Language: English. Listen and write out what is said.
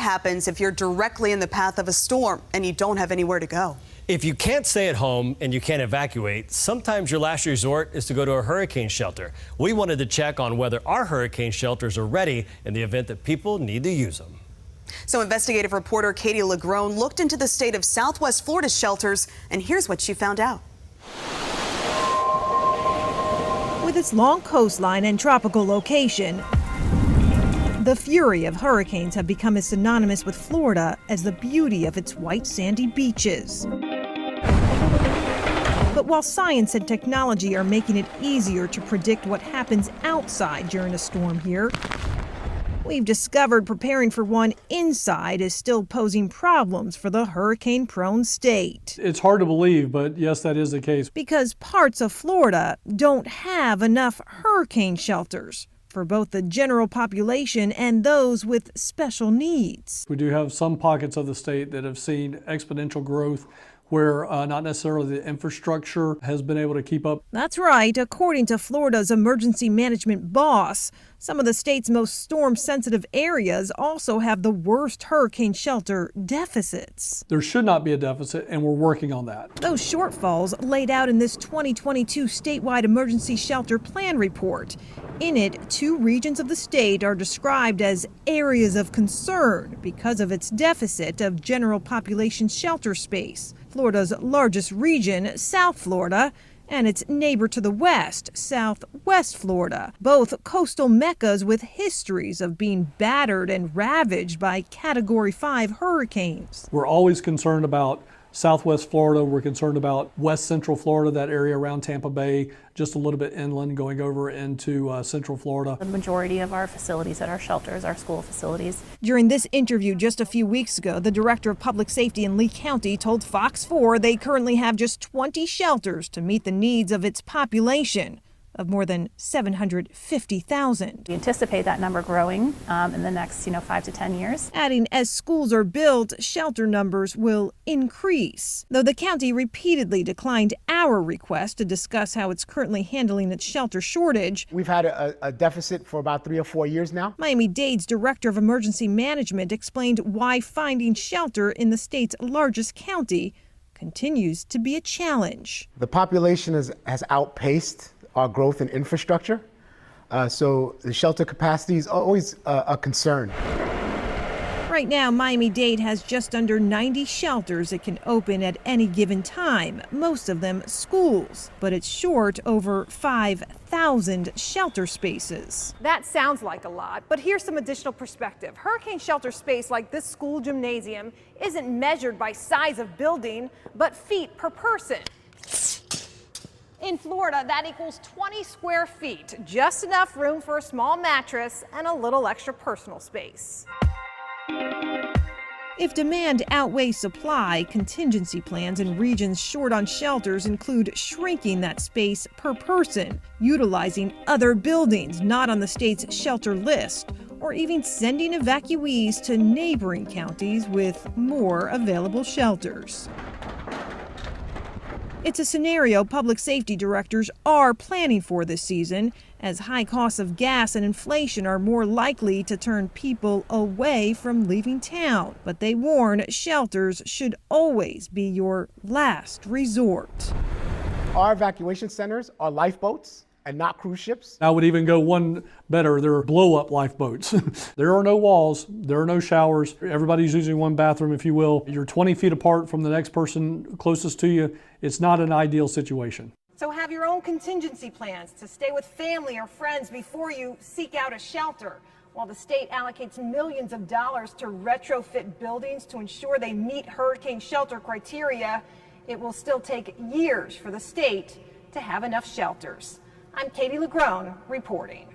happens if you're directly in the path of a storm and you don't have anywhere to go? If you can't stay at home and you can't evacuate, sometimes your last resort is to go to a hurricane shelter. We wanted to check on whether our hurricane shelters are ready in the event that people need to use them. So investigative reporter Katie LaGrone looked into the state of Southwest Florida's shelters, and here's what she found out. With its long coastline and tropical location, the fury of hurricanes have become as synonymous with Florida as the beauty of its white sandy beaches. But while science and technology are making it easier to predict what happens outside during a storm here, we've discovered preparing for one inside is still posing problems for the hurricane-prone state. It's hard to believe, but yes, that is the case. Because parts of Florida don't have enough hurricane shelters for both the general population and those with special needs. We do have some pockets of the state that have seen exponential growth where not necessarily the infrastructure has been able to keep up. That's right. According to Florida's emergency management boss, some of the state's most storm-sensitive areas also have the worst hurricane shelter deficits. There should not be a deficit, and we're working on that. Those shortfalls laid out in this 2022 statewide emergency shelter plan report. In it, 2 regions of the state are described as areas of concern because of its deficit of general population shelter space. Florida's largest region, South Florida, and its neighbor to the west, Southwest Florida, both coastal meccas with histories of being battered and ravaged by Category 5 hurricanes. We're always concerned about Southwest Florida. We're concerned about West Central Florida, that area around Tampa Bay, just a little bit inland going over into Central Florida. The majority of our facilities at our shelters are school facilities. During this interview just a few weeks ago, the director of public safety in Lee County told Fox 4 they currently have just 20 shelters to meet the needs of its population of more than 750,000. We anticipate that number growing in the next 5 to 10 years. Adding, as schools are built, shelter numbers will increase. Though the county repeatedly declined our request to discuss how it's currently handling its shelter shortage. We've had a deficit for about 3 or 4 years now. Miami-Dade's director of emergency management explained why finding shelter in the state's largest county continues to be a challenge. The population has outpaced our growth in infrastructure, so the shelter capacity is always a concern. Right now, Miami-Dade has just under 90 shelters it can open at any given time, most of them schools, but it's short over 5,000 shelter spaces. That sounds like a lot, but here's some additional perspective. Hurricane shelter space like this school gymnasium isn't measured by size of building, but feet per person. In Florida, that equals 20 square feet, just enough room for a small mattress and a little extra personal space. If demand outweighs supply, contingency plans in regions short on shelters include shrinking that space per person, utilizing other buildings not on the state's shelter list, or even sending evacuees to neighboring counties with more available shelters. It's a scenario public safety directors are planning for this season, as high costs of gas and inflation are more likely to turn people away from leaving town. But they warn shelters should always be your last resort. Our evacuation centers are lifeboats and not cruise ships. I would even go one better. They're blow-up lifeboats. There are no walls. There are no showers. Everybody's using one bathroom, if you will. You're 20 feet apart from the next person closest to you. It's not an ideal situation. So have your own contingency plans to stay with family or friends before you seek out a shelter. While the state allocates millions of dollars to retrofit buildings to ensure they meet hurricane shelter criteria, it will still take years for the state to have enough shelters. I'm Katie LaGrone reporting.